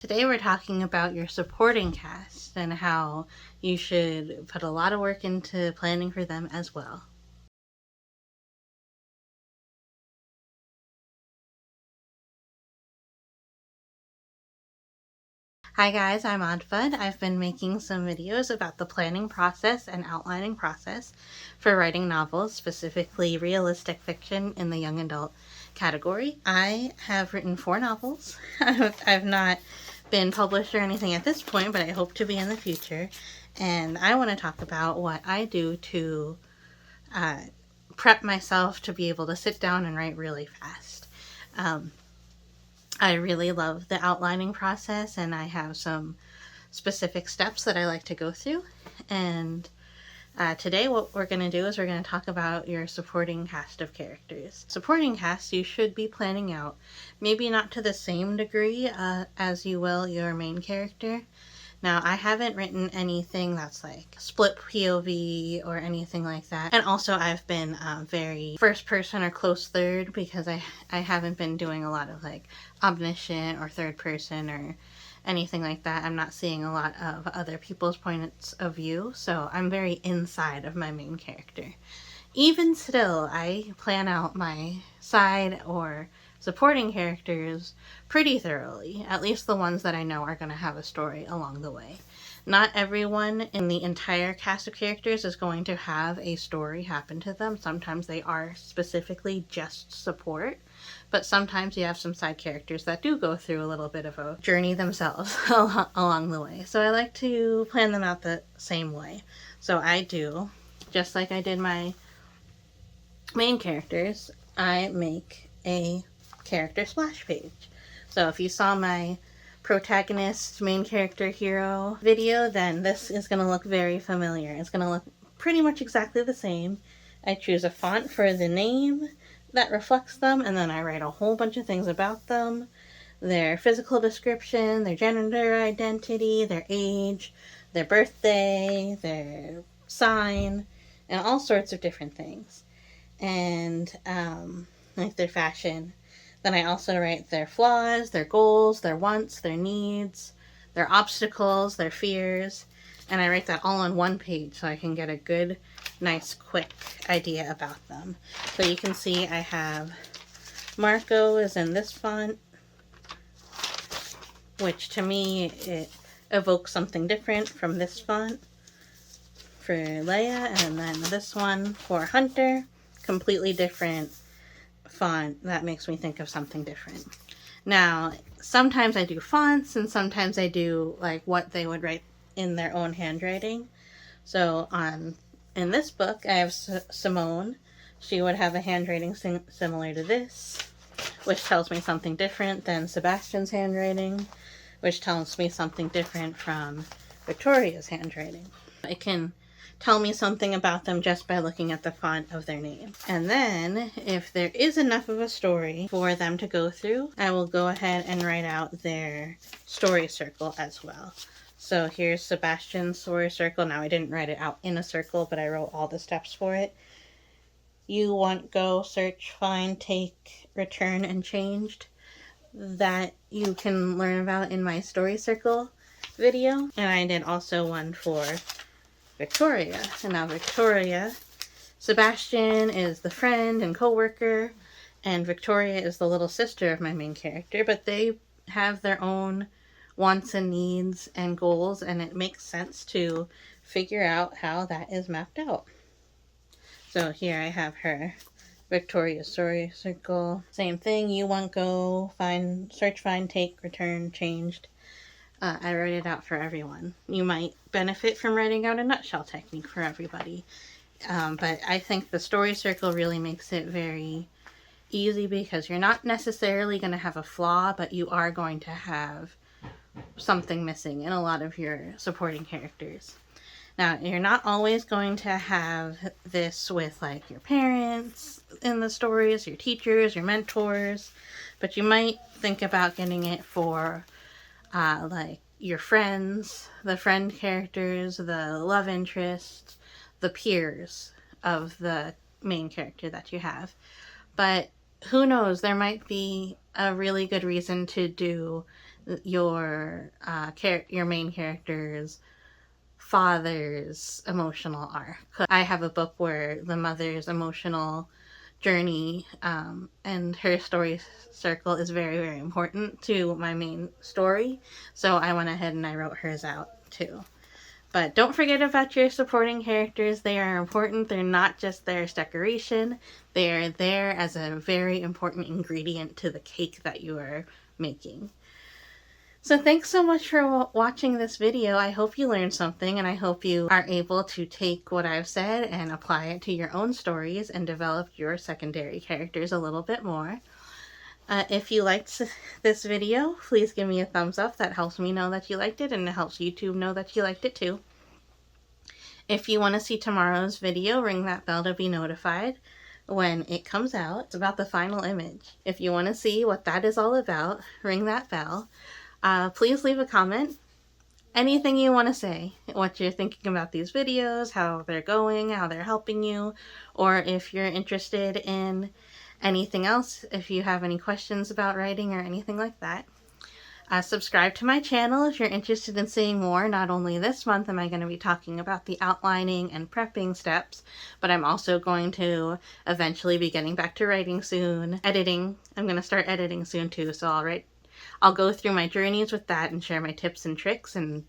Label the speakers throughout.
Speaker 1: Today we're talking about your supporting cast and how you should put a lot of work into planning for them as well. Hi guys, I'm oddfud. I've been making some videos about the planning process and outlining process for writing novels, specifically realistic fiction in the young adult category. I have written 4 novels. I've not been published or anything at this point, but I hope to be in the future. And I want to talk about what I do to prep myself to be able to sit down and write really fast. I really love the outlining process, and I have some specific steps that I like to go through. And today what we're going to do is we're going to talk about your supporting cast of characters. Supporting cast you should be planning out, maybe not to the same degree as you will your main character. Now, I haven't written anything that's like split POV or anything like that. And also I've been very first person or close third because I haven't been doing a lot of like omniscient or third person or anything like that. I'm not seeing a lot of other people's points of view, so I'm very inside of my main character. Even still, I plan out my side or supporting characters pretty thoroughly, at least the ones that I know are going to have a story along the way. Not everyone in the entire cast of characters is going to have a story happen to them. Sometimes they are specifically just support, but sometimes you have some side characters that do go through a little bit of a journey themselves along the way. So I like to plan them out the same way. So I do, just like I did my main characters, I make a character splash page. So if you saw my protagonist, main character, hero video, then this is going to look very familiar. It's going to look pretty much exactly the same. I choose a font for the name that reflects them, and then I write a whole bunch of things about them. Their physical description, their gender identity, their age, their birthday, their sign, and all sorts of different things. And like their fashion. Then I also write their flaws, their goals, their wants, their needs, their obstacles, their fears, and I write that all on one page so I can get a good, nice, quick idea about them. So you can see I have Marco is in this font, which to me it evokes something different from this font for Leia, and then this one for Hunter, completely different font that makes me think of something different. Now, sometimes I do fonts and sometimes I do like what they would write in their own handwriting. So in this book, I have Simone. She would have a handwriting similar to this, which tells me something different than Sebastian's handwriting, which tells me something different from Victoria's handwriting. It can tell me something about them just by looking at the font of their name. And then, if there is enough of a story for them to go through, I will go ahead and write out their story circle as well. So here's Sebastian's story circle. Now I didn't write it out in a circle, but I wrote all the steps for it. You want, go, search, find, take, return, and changed. That you can learn about in my story circle video. And I did also one for Victoria. And now Victoria, Sebastian is the friend and co-worker, and Victoria is the little sister of my main character, but they have their own wants and needs and goals, and it makes sense to figure out how that is mapped out. So here I have her Victoria's story circle. Same thing, you want, go, find, search, find, take, return, changed. I wrote it out for everyone. You might benefit from writing out a nutshell technique for everybody. But I think the story circle really makes it very easy because you're not necessarily going to have a flaw, but you are going to have something missing in a lot of your supporting characters. Now, you're not always going to have this with like your parents in the stories, your teachers, your mentors, but you might think about getting it for like your friends, the friend characters, the love interests, the peers of the main character that you have. But who knows, there might be a really good reason to do your main character's father's emotional arc. I have a book where the mother's emotional journey and her story circle is very, very important to my main story. So I went ahead and I wrote hers out too. But don't forget about your supporting characters. They are important. They're not just there as decoration. They are there as a very important ingredient to the cake that you are making. So thanks so much for watching this video. I hope you learned something, and I hope you are able to take what I've said and apply it to your own stories and develop your secondary characters a little bit more. If you liked this video, please give me a thumbs up. That helps me know that you liked it, and it helps YouTube know that you liked it too. If you want to see tomorrow's video, ring that bell to be notified when it comes out. It's about the final image. If you want to see what that is all about, ring that bell. Please leave a comment. Anything you want to say, what you're thinking about these videos, how they're going, how they're helping you, or if you're interested in anything else, if you have any questions about writing or anything like that. Subscribe to my channel if you're interested in seeing more. Not only this month am I going to be talking about the outlining and prepping steps, but I'm also going to eventually be getting back to writing soon. Editing. I'm going to start editing soon too, so I'll go through my journeys with that and share my tips and tricks and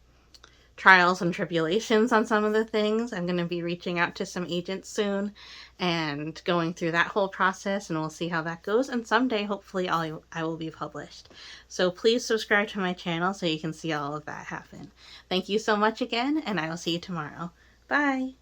Speaker 1: trials and tribulations on some of the things. I'm going to be reaching out to some agents soon and going through that whole process, and we'll see how that goes. And someday, hopefully, I will be published. So please subscribe to my channel so you can see all of that happen. Thank you so much again, and I will see you tomorrow. Bye!